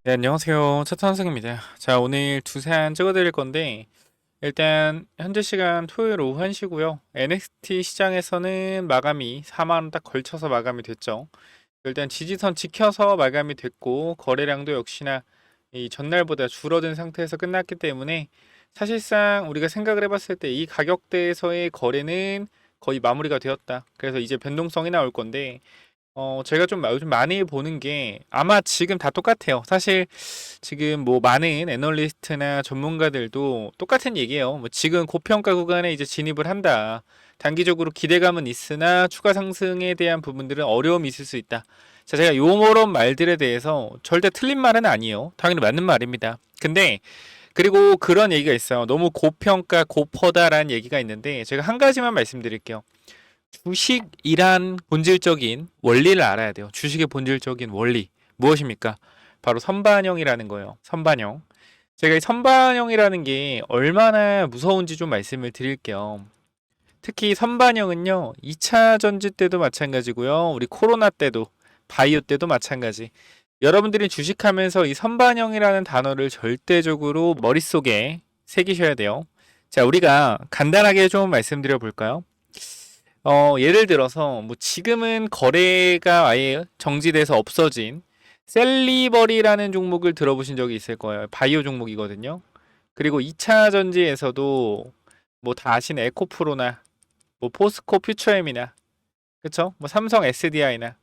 네, 안녕하세요. 차탄승입니다. 자, 오늘 두세 안 찍어드릴 건데, 일단, 현재 시간 토요일 오후 1시고요. NXT 시장에서는 마감이 4만원 딱 걸쳐서 마감이 됐죠. 일단 지지선 지켜서 마감이 됐고, 거래량도 역시나 이 전날보다 줄어든 상태에서 끝났기 때문에, 사실상 우리가 생각을 해봤을 때 이 가격대에서의 거래는 거의 마무리가 되었다. 그래서 이제 변동성이 나올 건데, 제가 좀 요즘 많이 보는 게 아마 지금 다 똑같아요. 사실 지금 뭐 많은 애널리스트나 전문가들도 똑같은 얘기예요. 뭐 지금 고평가 구간에 이제 진입을 한다. 단기적으로 기대감은 있으나 추가 상승에 대한 부분들은 어려움이 있을 수 있다. 자, 제가 요런 말들에 대해서 절대 틀린 말은 아니에요. 당연히 맞는 말입니다. 근데 그리고 그런 얘기가 있어요. 너무 고평가, 고퍼다라는 얘기가 있는데 제가 한 가지만 말씀드릴게요. 주식이란 본질적인 원리를 알아야 돼요. 주식의 본질적인 원리. 무엇입니까? 바로 선반영이라는 거예요. 선반영. 제가 이 선반영이라는 게 얼마나 무서운지 좀 말씀을 드릴게요. 특히 선반영은요, 2차 전지 때도 마찬가지고요. 우리 코로나 때도, 바이오 때도 마찬가지. 여러분들이 주식하면서 이 선반영이라는 단어를 절대적으로 머릿속에 새기셔야 돼요. 자, 우리가 간단하게 좀 말씀드려 볼까요? 예를 들어서 뭐 지금은 거래가 아예 정지돼서 없어진 셀리버리라는 종목을 들어보신 적이 있을 거예요. 바이오 종목이거든요. 그리고 2차 전지에서도 뭐 다 아시는 에코프로나 뭐 포스코 퓨처엠이나 그쵸? 뭐 삼성 SDI나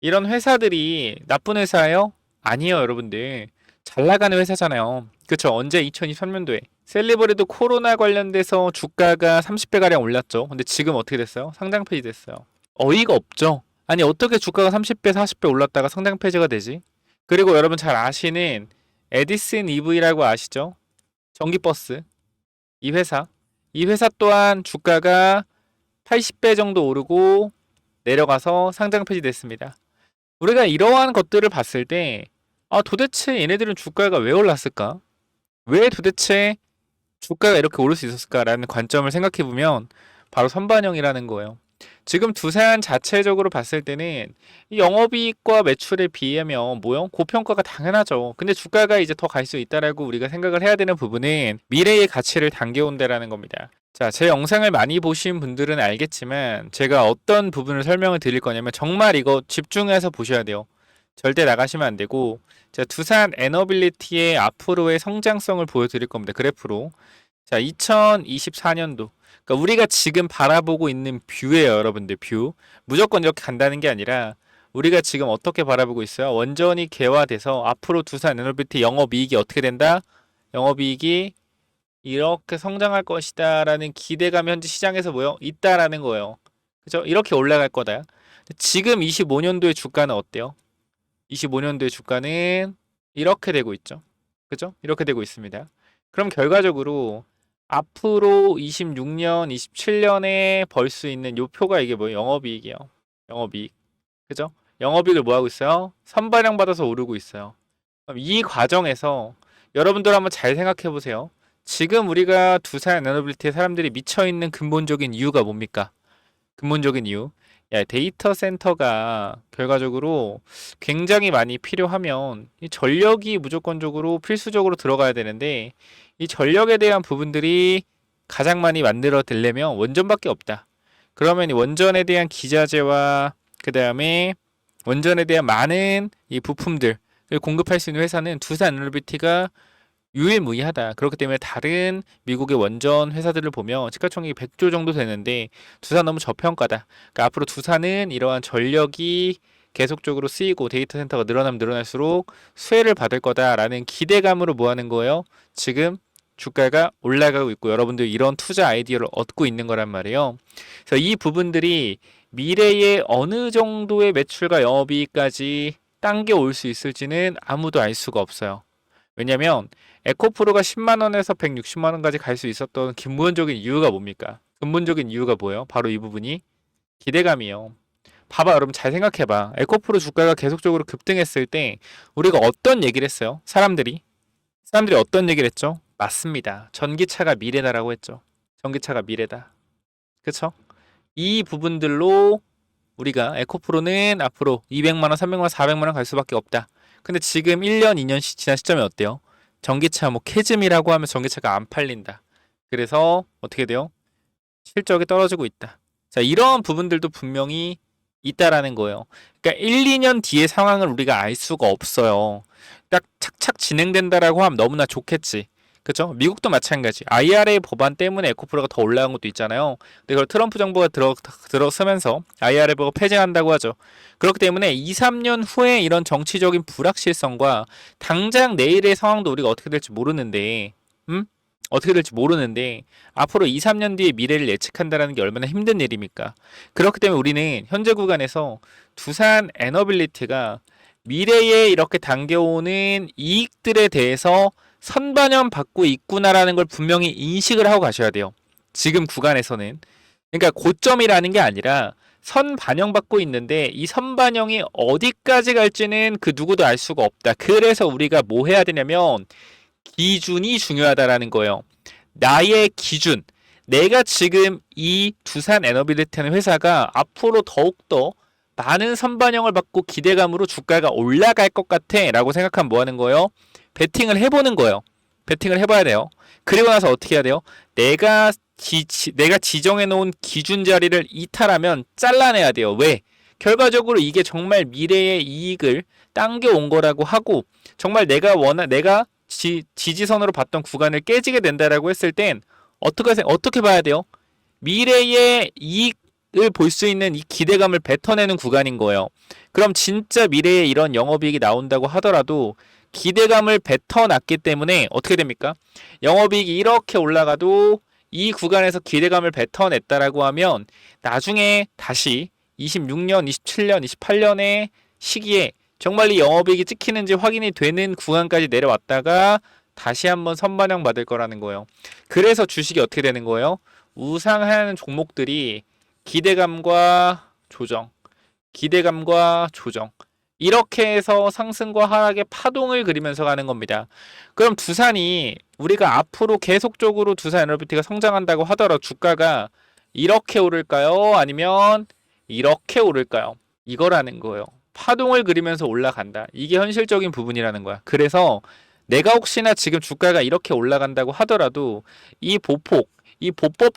이런 회사들이 나쁜 회사예요? 아니에요, 여러분들. 잘 나가는 회사잖아요. 그쵸? 언제 2023년도에 셀리버리도 코로나 관련돼서 주가가 30배 가량 올랐죠. 근데 지금 어떻게 됐어요? 상장 폐지 됐어요. 어이가 없죠. 아니 어떻게 주가가 30배, 40배 올랐다가 상장 폐지가 되지? 그리고 여러분 잘 아시는 에디슨 EV라고 아시죠? 전기버스 이 회사. 이 회사 또한 주가가 80배 정도 오르고 내려가서 상장 폐지됐습니다. 우리가 이러한 것들을 봤을 때, 아, 도대체 얘네들은 주가가 왜 올랐을까? 왜 도대체 주가가 이렇게 오를 수 있었을까라는 관점을 생각해 보면 바로 선반영이라는 거예요. 지금 두산 자체적으로 봤을 때는 이 영업이익과 매출에 비하면 뭐요? 고평가가 당연하죠. 근데 주가가 이제 더 갈 수 있다라고 우리가 생각을 해야 되는 부분은 미래의 가치를 당겨온다라는 겁니다. 자, 제 영상을 많이 보신 분들은 알겠지만 제가 어떤 부분을 설명을 드릴 거냐면 정말 이거 집중해서 보셔야 돼요. 절대 나가시면 안 되고 자, 두산 에너빌리티의 앞으로의 성장성을 보여드릴 겁니다. 그래프로. 자, 2024년도. 그러니까 우리가 지금 바라보고 있는 뷰예요, 여러분들. 뷰. 무조건 이렇게 간다는 게 아니라 우리가 지금 어떻게 바라보고 있어요? 원전이 개화돼서 앞으로 두산 에너빌리티 영업이익이 어떻게 된다? 영업이익이 이렇게 성장할 것이다라는 기대감이 현재 시장에서 뭐요? 있다라는 거예요. 그죠? 이렇게 올라갈 거다. 지금 25년도의 주가는 어때요? 25년도의 주가는 이렇게 되고 있죠. 그죠? 이렇게 되고 있습니다. 그럼 결과적으로 앞으로 26년, 27년에 벌 수 있는 요 표가 이게 뭐예요? 영업이익이에요. 영업이익. 그죠? 영업이익을 뭐 하고 있어요? 선반영 받아서 오르고 있어요. 그럼 이 과정에서 여러분들 한번 잘 생각해 보세요. 지금 우리가 두산 에너빌리티의 사람들이 미쳐 있는 근본적인 이유가 뭡니까? 근본적인 이유. 야, 데이터 센터가 결과적으로 굉장히 많이 필요하면 이 전력이 무조건적으로 필수적으로 들어가야 되는데 이 전력에 대한 부분들이 가장 많이 만들어 들려면 원전밖에 없다. 그러면 이 원전에 대한 기자재와 그 다음에 원전에 대한 많은 이 부품들을 공급할 수 있는 회사는 두산 에너비티가 유일무이하다. 그렇기 때문에 다른 미국의 원전 회사들을 보면 시가총액이 100조 정도 되는데 두산 너무 저평가다. 그러니까 앞으로 두산은 이러한 전력이 계속적으로 쓰이고 데이터 센터가 늘어나면 늘어날수록 수혜를 받을 거다라는 기대감으로 뭐 하는 거예요? 지금 주가가 올라가고 있고 여러분들 이런 투자 아이디어를 얻고 있는 거란 말이에요. 그래서 이 부분들이 미래에 어느 정도의 매출과 영업이익까지 당겨 올 수 있을지는 아무도 알 수가 없어요. 왜냐면 에코프로가 10만 원에서 160만 원까지 갈 수 있었던 근본적인 이유가 뭡니까? 근본적인 이유가 뭐예요? 바로 이 부분이 기대감이에요. 봐봐, 여러분 잘 생각해봐. 에코프로 주가가 계속적으로 급등했을 때 우리가 어떤 얘기를 했어요? 사람들이 어떤 얘기를 했죠? 맞습니다. 전기차가 미래다라고 했죠. 전기차가 미래다. 그쵸? 이 부분들로 우리가 에코프로는 앞으로 200만 원, 300만 원, 400만 원 갈 수밖에 없다. 근데 지금 1년, 2년 지난 시점이 어때요? 전기차 뭐 캐즘이라고 하면 전기차가 안 팔린다. 그래서 어떻게 돼요? 실적이 떨어지고 있다. 자, 이런 부분들도 분명히 있다라는 거예요. 그러니까 1, 2년 뒤의 상황을 우리가 알 수가 없어요. 딱 착착 진행된다라고 하면 너무나 좋겠지. 그죠? 미국도 마찬가지. IRA 법안 때문에 에코프로가 더 올라간 것도 있잖아요. 근데 그걸 트럼프 정부가 들어서면서 IRA 법을 폐지한다고 하죠. 그렇기 때문에 2, 3년 후에 이런 정치적인 불확실성과 당장 내일의 상황도 우리가 어떻게 될지 모르는데, 어떻게 될지 모르는데 앞으로 2, 3년 뒤의 미래를 예측한다는 게 얼마나 힘든 일입니까? 그렇기 때문에 우리는 현재 구간에서 두산 에너빌리티가 미래에 이렇게 당겨오는 이익들에 대해서 선반영 받고 있구나라는 걸 분명히 인식을 하고 가셔야 돼요. 지금 구간에서는. 그러니까 고점이라는 게 아니라 선반영받고 있는데 이 선반영이 어디까지 갈지는 그 누구도 알 수가 없다. 그래서 우리가 뭐 해야 되냐면 기준이 중요하다라는 거예요. 나의 기준. 내가 지금 이 두산 에너빌리티라는 회사가 앞으로 더욱더 많은 선반영을 받고 기대감으로 주가가 올라갈 것 같아 라고 생각하면 뭐 하는 거예요? 베팅을 해보는 거예요. 베팅을 해봐야 돼요. 그리고 나서 어떻게 해야 돼요? 내가 지정해 놓은 기준 자리를 이탈하면 잘라내야 돼요. 왜? 결과적으로 이게 정말 미래의 이익을 당겨온 거라고 하고 정말 내가 지지선으로 봤던 구간을 깨지게 된다라고 했을 땐 어떻게 봐야 돼요? 미래의 이익을 볼 수 있는 이 기대감을 뱉어내는 구간인 거예요. 그럼 진짜 미래에 이런 영업이익이 나온다고 하더라도 기대감을 뱉어놨기 때문에 어떻게 됩니까? 영업이익이 이렇게 올라가도 이 구간에서 기대감을 뱉어냈다라고 하면 나중에 다시 26년, 27년, 28년의 시기에 정말 이 영업이익이 찍히는지 확인이 되는 구간까지 내려왔다가 다시 한번 선반영 받을 거라는 거예요. 그래서 주식이 어떻게 되는 거예요? 우상하는 종목들이 기대감과 조정, 기대감과 조정. 이렇게 해서 상승과 하락의 파동을 그리면서 가는 겁니다. 그럼 두산이 우리가 앞으로 계속적으로 두산 에너비티가 성장한다고 하더라도 주가가 이렇게 오를까요? 아니면 이렇게 오를까요? 이거라는 거예요. 파동을 그리면서 올라간다. 이게 현실적인 부분이라는 거야. 그래서 내가 혹시나 지금 주가가 이렇게 올라간다고 하더라도 이 보법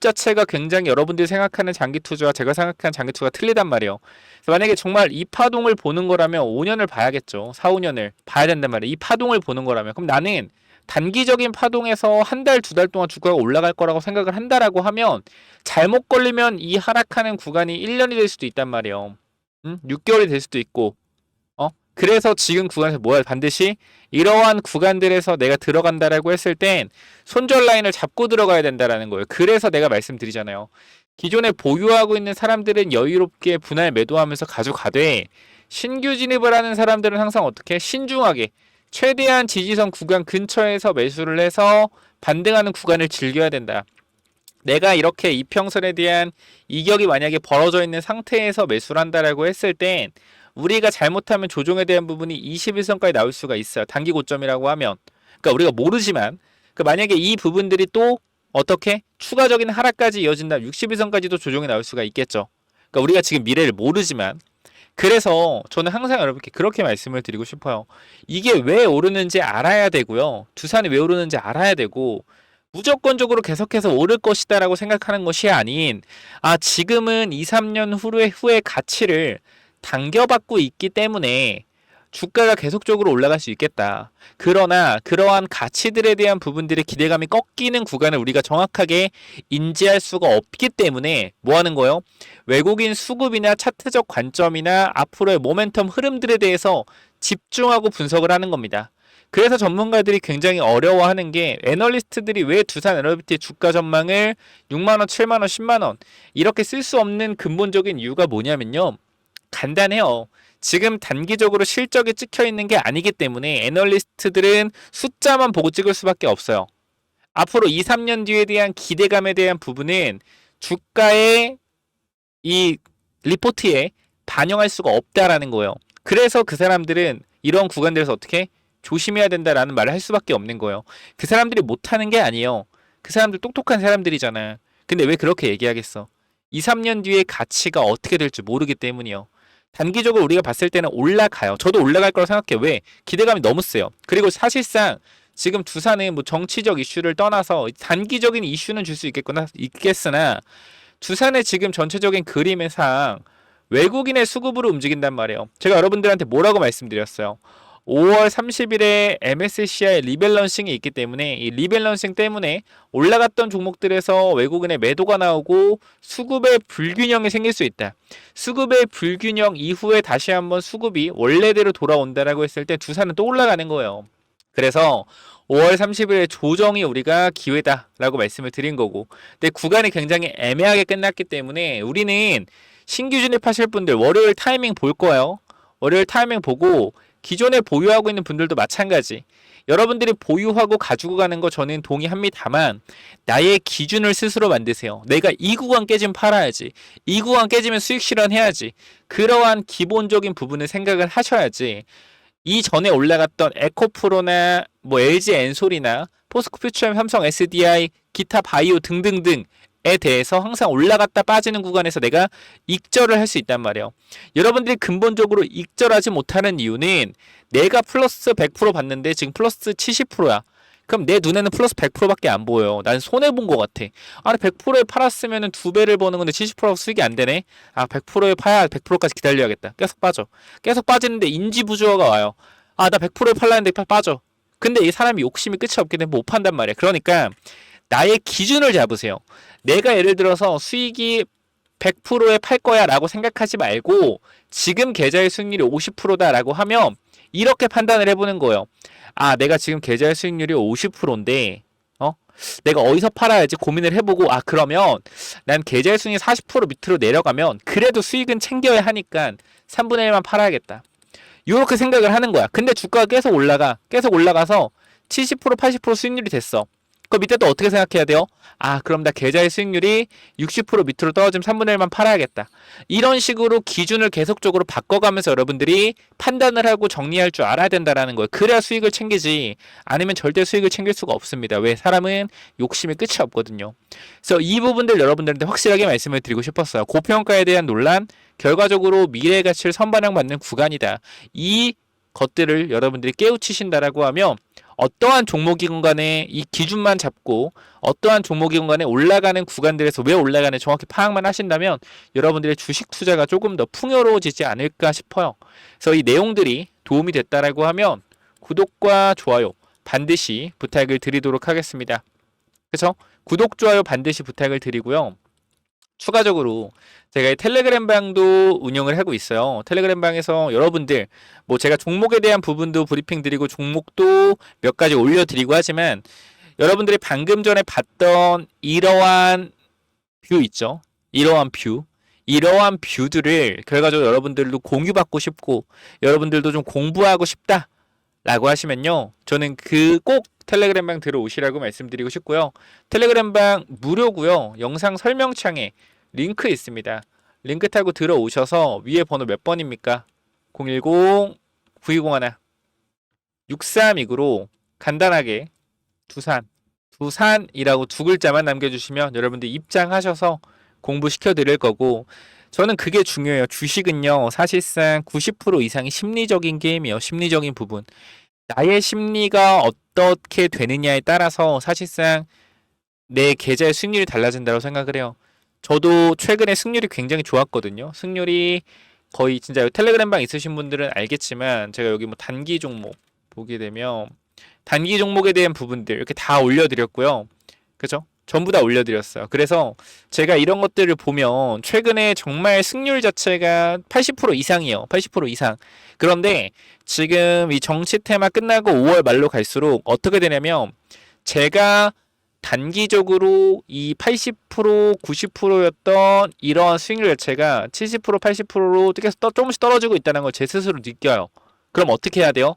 자체가 굉장히 여러분들이 생각하는 장기 투자와 제가 생각하는 장기 투자가 틀리단 말이에요. 그래서 만약에 정말 이 파동을 보는 거라면 5년을 봐야겠죠. 4, 5년을 봐야 된단 말이에요. 이 파동을 보는 거라면. 그럼 나는 단기적인 파동에서 한 달, 두 달 동안 주가가 올라갈 거라고 생각을 한다라고 하면 잘못 걸리면 이 하락하는 구간이 1년이 될 수도 있단 말이에요. 6개월이 될 수도 있고. 그래서 지금 구간에서 뭐야? 반드시 이러한 구간들에서 내가 들어간다라고 했을 땐 손절 라인을 잡고 들어가야 된다라는 거예요. 그래서 내가 말씀드리잖아요. 기존에 보유하고 있는 사람들은 여유롭게 분할 매도하면서 가져가되 신규 진입을 하는 사람들은 항상 어떻게 신중하게 최대한 지지선 구간 근처에서 매수를 해서 반등하는 구간을 즐겨야 된다. 내가 이렇게 이평선에 대한 이격이 만약에 벌어져 있는 상태에서 매수를 한다라고 했을 땐 우리가 잘못하면 조정에 대한 부분이 21선까지 나올 수가 있어요. 단기 고점이라고 하면. 그러니까 우리가 모르지만 만약에 이 부분들이 또 어떻게 추가적인 하락까지 이어진다 61선까지도 조정이 나올 수가 있겠죠. 그러니까 우리가 지금 미래를 모르지만 그래서 저는 항상 여러분께 그렇게 말씀을 드리고 싶어요. 이게 왜 오르는지 알아야 되고요. 두산이 왜 오르는지 알아야 되고 무조건적으로 계속해서 오를 것이다라고 생각하는 것이 아닌 지금은 2, 3년 후의 가치를 당겨받고 있기 때문에 주가가 계속적으로 올라갈 수 있겠다. 그러나 그러한 가치들에 대한 부분들의 기대감이 꺾이는 구간을 우리가 정확하게 인지할 수가 없기 때문에 뭐 하는 거예요? 외국인 수급이나 차트적 관점이나 앞으로의 모멘텀 흐름들에 대해서 집중하고 분석을 하는 겁니다. 그래서 전문가들이 굉장히 어려워하는 게 애널리스트들이 왜 두산 에너비티의 주가 전망을 6만원, 7만원, 10만원 이렇게 쓸 수 없는 근본적인 이유가 뭐냐면요. 간단해요. 지금 단기적으로 실적이 찍혀 있는 게 아니기 때문에 애널리스트들은 숫자만 보고 찍을 수밖에 없어요. 앞으로 2, 3년 뒤에 대한 기대감에 대한 부분은 주가의 이 리포트에 반영할 수가 없다라는 거예요. 그래서 그 사람들은 이런 구간들에서 어떻게 조심해야 된다라는 말을 할 수밖에 없는 거예요. 그 사람들이 못하는 게 아니에요. 그 사람들 똑똑한 사람들이잖아. 근데 왜 그렇게 얘기하겠어? 2, 3년 뒤에 가치가 어떻게 될지 모르기 때문이요. 단기적으로 우리가 봤을 때는 올라가요. 저도 올라갈 거라고 생각해요. 왜? 기대감이 너무 세요. 그리고 사실상 지금 두산은 뭐 정치적 이슈를 떠나서 단기적인 이슈는 줄 수 있겠으나 두산의 지금 전체적인 그림상 외국인의 수급으로 움직인단 말이에요. 제가 여러분들한테 뭐라고 말씀드렸어요. 5월 30일에 MSCI 리밸런싱이 있기 때문에 이 리밸런싱 때문에 올라갔던 종목들에서 외국인의 매도가 나오고 수급의 불균형이 생길 수 있다. 수급의 불균형 이후에 다시 한번 수급이 원래대로 돌아온다라고 했을 때 두산은 또 올라가는 거예요. 그래서 5월 30일에 조정이 우리가 기회다라고 말씀을 드린 거고, 근데 구간이 굉장히 애매하게 끝났기 때문에 우리는 신규 진입하실 분들 월요일 타이밍 볼 거예요. 월요일 타이밍 보고 기존에 보유하고 있는 분들도 마찬가지. 여러분들이 보유하고 가지고 가는 거 저는 동의합니다만 나의 기준을 스스로 만드세요. 내가 이 구간 깨지면 팔아야지. 이 구간 깨지면 수익 실현해야지. 그러한 기본적인 부분을 생각을 하셔야지. 이전에 올라갔던 에코프로나 뭐 LG 엔솔이나 포스코 퓨처엠, 삼성 SDI, 기타 바이오 등등등에 대해서 항상 올라갔다 빠지는 구간에서 내가 익절을 할 수 있단 말이에요. 여러분들이 근본적으로 익절하지 못하는 이유는 내가 플러스 100% 봤는데 지금 플러스 70%야. 그럼 내 눈에는 플러스 100%밖에 안 보여요. 난 손해본 것 같아. 아니 100%에 팔았으면 2배를 버는 건데 70%가 수익이 안 되네. 아 100%에 파야 100%까지 기다려야겠다. 계속 빠져. 계속 빠지는데 인지부조화가 와요. 아 나 100%에 팔라는데 빠져. 근데 이 사람이 욕심이 끝이 없기 때문에 못 판단 말이야. 그러니까 나의 기준을 잡으세요. 내가 예를 들어서 수익이 100%에 팔 거야 라고 생각하지 말고 지금 계좌의 수익률이 50%다 라고 하면 이렇게 판단을 해보는 거예요. 아 내가 지금 계좌의 수익률이 50%인데 내가 어디서 팔아야지 고민을 해보고, 아 그러면 난 계좌의 수익이 40% 밑으로 내려가면 그래도 수익은 챙겨야 하니까 3분의 1만 팔아야겠다. 이렇게 생각을 하는 거야. 근데 주가가 계속 올라가서 70% 80% 수익률이 됐어. 그 밑에 또 어떻게 생각해야 돼요? 아 그럼 나 계좌의 수익률이 60% 밑으로 떨어지면 3분의 1만 팔아야겠다. 이런 식으로 기준을 계속적으로 바꿔가면서 여러분들이 판단을 하고 정리할 줄 알아야 된다는 거예요. 그래야 수익을 챙기지 아니면 절대 수익을 챙길 수가 없습니다. 왜? 사람은 욕심이 끝이 없거든요. 그래서 이 부분들 여러분들한테 확실하게 말씀을 드리고 싶었어요. 고평가에 대한 논란, 결과적으로 미래 가치를 선반영받는 구간이다. 이 것들을 여러분들이 깨우치신다라고 하면 어떠한 종목이건 간에 이 기준만 잡고 어떠한 종목이건 간에 올라가는 구간들에서 왜 올라가는 정확히 파악만 하신다면 여러분들의 주식 투자가 조금 더 풍요로워지지 않을까 싶어요. 그래서 이 내용들이 도움이 됐다라고 하면 구독과 좋아요 반드시 부탁을 드리도록 하겠습니다. 그래서 구독, 좋아요 반드시 부탁을 드리고요. 추가적으로 제가 텔레그램 방도 운영을 하고 있어요. 텔레그램 방에서 여러분들 뭐 제가 종목에 대한 부분도 브리핑 드리고 종목도 몇 가지 올려드리고 하지만 여러분들이 방금 전에 봤던 이러한 뷰 있죠. 이러한 뷰들을 결과적으로 여러분들도 공유받고 싶고 여러분들도 좀 공부하고 싶다 라고 하시면요, 저는 그 꼭 텔레그램 방 들어오시라고 말씀드리고 싶고요. 텔레그램 방 무료고요. 영상 설명창에 링크 있습니다. 링크 타고 들어오셔서 위에 번호 몇 번입니까? 010-9201 6329로 간단하게 두산이라고 두 글자만 남겨주시면 여러분들 입장하셔서 공부시켜 드릴 거고, 저는 그게 중요해요. 주식은요 사실상 90% 이상이 심리적인 게임이에요. 심리적인 부분. 나의 심리가 어떻게 되느냐에 따라서 사실상 내 계좌의 수익률이 달라진다고 생각을 해요. 저도 최근에 승률이 굉장히 좋았거든요. 승률이 거의 진짜 텔레그램 방 있으신 분들은 알겠지만 제가 여기 뭐 단기 종목 보게 되면 단기 종목에 대한 부분들 이렇게 다 올려드렸고요. 그죠? 전부 다 올려드렸어요. 그래서 제가 이런 것들을 보면 최근에 정말 승률 자체가 80% 이상이에요. 80% 이상. 그런데 지금 이 정치 테마 끝나고 5월 말로 갈수록 어떻게 되냐면 제가 단기적으로 이 80%, 90%였던 이러한 수익률 자체가 70%, 80%로 계속 조금씩 떨어지고 있다는 걸 제 스스로 느껴요. 그럼 어떻게 해야 돼요?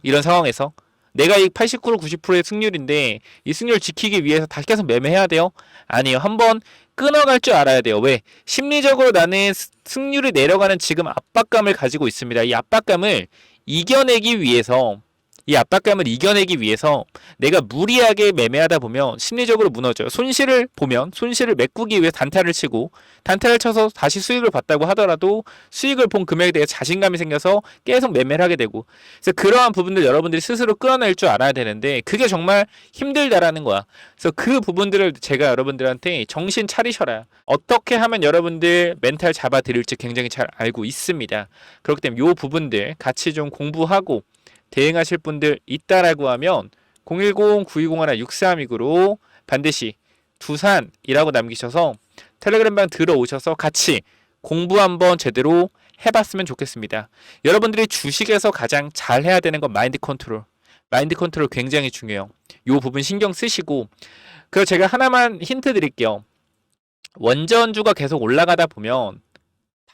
이런 상황에서 내가 이 89, 90%의 승률인데 이 승률 지키기 위해서 다시 계속 매매해야 돼요? 아니요. 한번 끊어갈 줄 알아야 돼요. 왜? 심리적으로 나는 승률이 내려가는 지금 압박감을 가지고 있습니다. 이 압박감을 이겨내기 위해서 이 압박감을 이겨내기 위해서 내가 무리하게 매매하다 보면 심리적으로 무너져요. 손실을 보면 손실을 메꾸기 위해 단타를 치고 단타를 쳐서 다시 수익을 봤다고 하더라도 수익을 본 금액에 대해 자신감이 생겨서 계속 매매를 하게 되고, 그래서 그러한 부분들 여러분들이 스스로 끌어낼 줄 알아야 되는데 그게 정말 힘들다라는 거야. 그래서 그 부분들을 제가 여러분들한테 정신 차리셔라, 어떻게 하면 여러분들 멘탈 잡아드릴지 굉장히 잘 알고 있습니다. 그렇기 때문에 이 부분들 같이 좀 공부하고 대응하실 분들 있다라고 하면 010-9201-6329로 반드시 두산이라고 남기셔서 텔레그램방 들어오셔서 같이 공부 한번 제대로 해봤으면 좋겠습니다. 여러분들이 주식에서 가장 잘 해야 되는 건 마인드 컨트롤. 마인드 컨트롤 굉장히 중요해요. 이 부분 신경 쓰시고, 그래서 제가 하나만 힌트 드릴게요. 원전주가 계속 올라가다 보면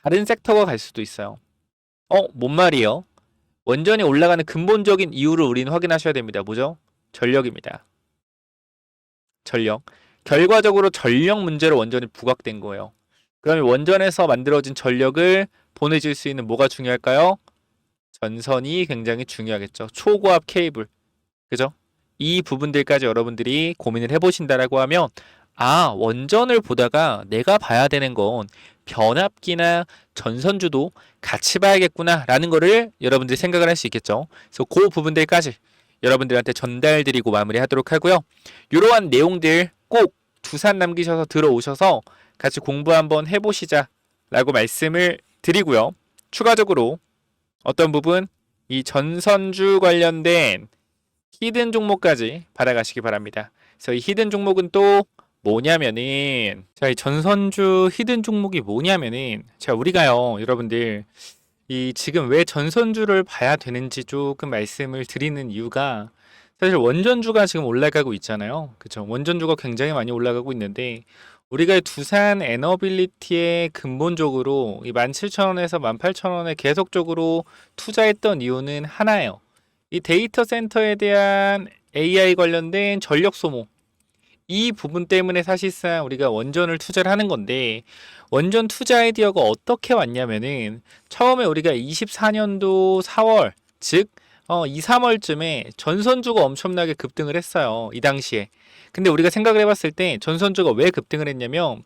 다른 섹터가 갈 수도 있어요. 뭔 말이에요? 원전이 올라가는 근본적인 이유를 우리는 확인하셔야 됩니다. 뭐죠? 전력입니다. 전력. 결과적으로 전력 문제로 원전이 부각된 거예요. 그러면 원전에서 만들어진 전력을 보내줄 수 있는 뭐가 중요할까요? 전선이 굉장히 중요하겠죠. 초고압 케이블. 그죠? 이 부분들까지 여러분들이 고민을 해보신다라고 하면, 원전을 보다가 내가 봐야 되는 건 변압기나 전선주도 같이 봐야겠구나 라는 거를 여러분들이 생각을 할 수 있겠죠. 그래서 그 부분들까지 여러분들한테 전달드리고 마무리하도록 하고요. 이러한 내용들 꼭 두산 남기셔서 들어오셔서 같이 공부 한번 해보시자 라고 말씀을 드리고요. 추가적으로 어떤 부분, 이 전선주 관련된 히든 종목까지 받아가시기 바랍니다. 그래서 이 히든 종목은 또 뭐냐면은, 이 전선주 히든 종목이 뭐냐면은, 우리가요 여러분들 이 지금 왜 전선주를 봐야 되는지 조금 말씀을 드리는 이유가, 사실 원전주가 지금 올라가고 있잖아요. 그쵸? 원전주가 굉장히 많이 올라가고 있는데 우리가 두산 에너빌리티에 근본적으로 이 17,000원에서 18,000원에 계속적으로 투자했던 이유는 하나예요. 이 데이터 센터에 대한 AI 관련된 전력 소모, 이 부분 때문에 사실상 우리가 원전을 투자를 하는 건데, 원전 투자 아이디어가 어떻게 왔냐면은 처음에 우리가 24년도 4월, 즉 2, 3월쯤에 전선주가 엄청나게 급등을 했어요. 이 당시에. 근데 우리가 생각을 해봤을 때 전선주가 왜 급등을 했냐면,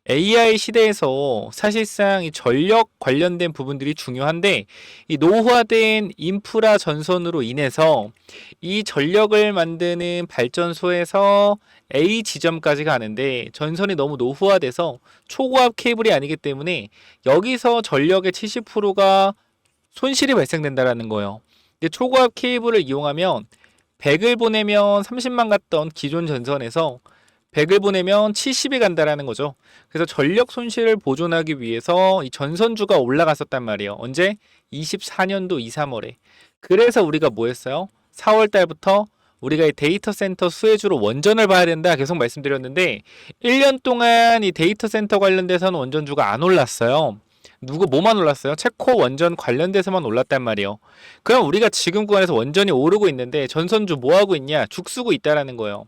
AI 시대에서 사실상 이 전력 관련된 부분들이 중요한데, 이 노후화된 인프라 전선으로 인해서 이 전력을 만드는 발전소에서 A 지점까지 가는데 전선이 너무 노후화돼서 초고압 케이블이 아니기 때문에 여기서 전력의 70%가 손실이 발생된다라는 거예요. 근데 초고압 케이블을 이용하면 100을 보내면 30만 갔던 기존 전선에서 100을 보내면 70이 간다라는 거죠. 그래서 전력 손실을 보존하기 위해서 이 전선주가 올라갔었단 말이에요. 언제? 24년도 2, 3월에. 그래서 우리가 뭐 했어요? 4월 달부터 우리가 이 데이터 센터 수혜주로 원전을 봐야 된다 계속 말씀드렸는데, 1년 동안 이 데이터 센터 관련돼서는 원전주가 안 올랐어요. 뭐만 올랐어요? 체코 원전 관련돼서만 올랐단 말이에요. 그럼 우리가 지금 구간에서 원전이 오르고 있는데 전선주 뭐 하고 있냐? 죽쓰고 있다라는 거예요.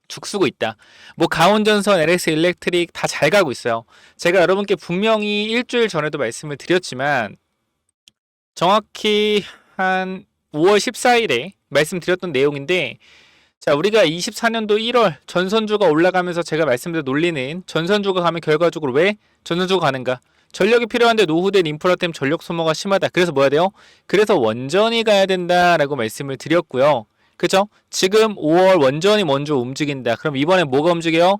죽쓰고 있다. 뭐 가온전선, LX 일렉트릭 다 잘 가고 있어요. 제가 여러분께 분명히 일주일 전에도 말씀을 드렸지만, 정확히 한 5월 14일에 말씀드렸던 내용인데, 우리가 24년도 1월 전선주가 올라가면서 제가 말씀드린 논리는, 전선주가 가면 결과적으로 왜 전선주가 가는가? 전력이 필요한데 노후된 인프라 때문에 전력 소모가 심하다. 그래서 뭐 해야 돼요? 그래서 원전이 가야 된다라고 말씀을 드렸고요. 그죠? 지금 5월 원전이 먼저 움직인다. 그럼 이번에 뭐가 움직여요?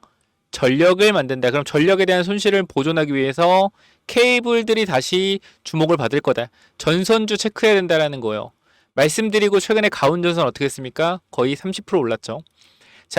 전력을 만든다. 그럼 전력에 대한 손실을 보존하기 위해서 케이블들이 다시 주목을 받을 거다. 전선주 체크해야 된다라는 거예요. 말씀드리고 최근에 가온전선 어떻게 했습니까? 거의 30% 올랐죠.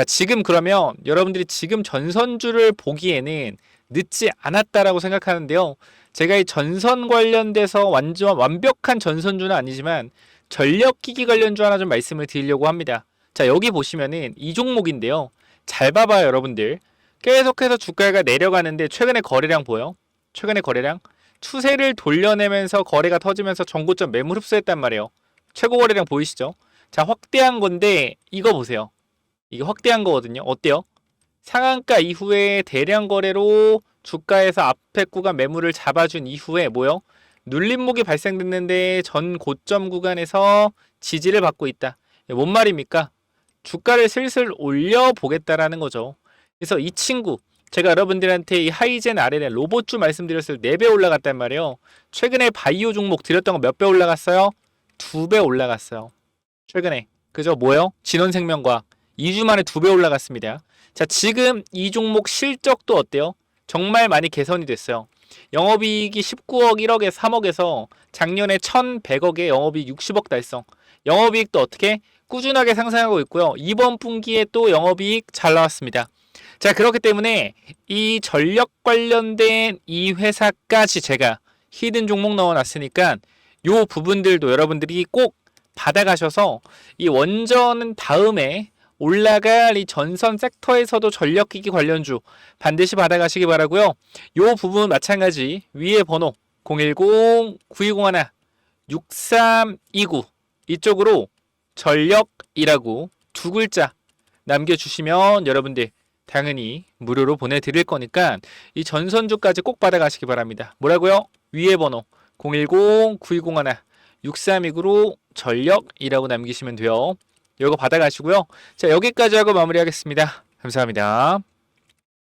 지금 그러면 여러분들이 지금 전선주를 보기에는 늦지 않았다라고 생각하는데요. 제가 이 전선 관련돼서 완벽한 전선주는 아니지만 전력기기 관련주 하나 좀 말씀을 드리려고 합니다. 여기 보시면은 이 종목인데요. 잘 봐봐요, 여러분들. 계속해서 주가가 내려가는데 최근에 거래량 보여? 최근에 거래량? 추세를 돌려내면서 거래가 터지면서 전고점 매물 흡수했단 말이에요. 최고 거래량 보이시죠? 확대한 건데 이거 보세요. 이게 확대한 거거든요. 어때요? 상한가 이후에 대량 거래로 주가에서 앞에 구간 매물을 잡아준 이후에 뭐요? 눌림목이 발생됐는데 전 고점 구간에서 지지를 받고 있다. 뭔 말입니까? 주가를 슬슬 올려보겠다라는 거죠. 그래서 이 친구, 제가 여러분들한테 이 하이젠 RNL 로봇주 말씀드렸을 때 4배 올라갔단 말이에요. 최근에 바이오 종목 드렸던 거 몇 배 올라갔어요? 2배 올라갔어요. 최근에. 그죠? 뭐요? 진원생명과학. 2주 만에 2배 올라갔습니다. 자, 지금 이 종목 실적도 어때요? 정말 많이 개선이 됐어요. 영업이익이 19억, 1억에 3억에서 작년에 1,100억에 영업이익 60억 달성. 영업이익도 어떻게? 꾸준하게 상승하고 있고요. 이번 분기에 또 영업이익 잘 나왔습니다. 자, 그렇기 때문에 이 전력 관련된 이 회사까지 제가 히든 종목 넣어놨으니까 요 부분들도 여러분들이 꼭 받아가셔서 이 원전 다음에 올라갈 이 전선 섹터에서도 전력기기 관련주 반드시 받아가시기 바라고요. 요 부분 마찬가지 위에 번호 010-9201-6329 이쪽으로 전력이라고 2글자 남겨주시면 여러분들 당연히 무료로 보내드릴 거니까 이 전선주까지 꼭 받아가시기 바랍니다. 뭐라고요? 위에 번호 010-9201-6329로 전력이라고 남기시면 돼요. 이거 받아가시고요. 자, 여기까지 하고 마무리하겠습니다. 감사합니다.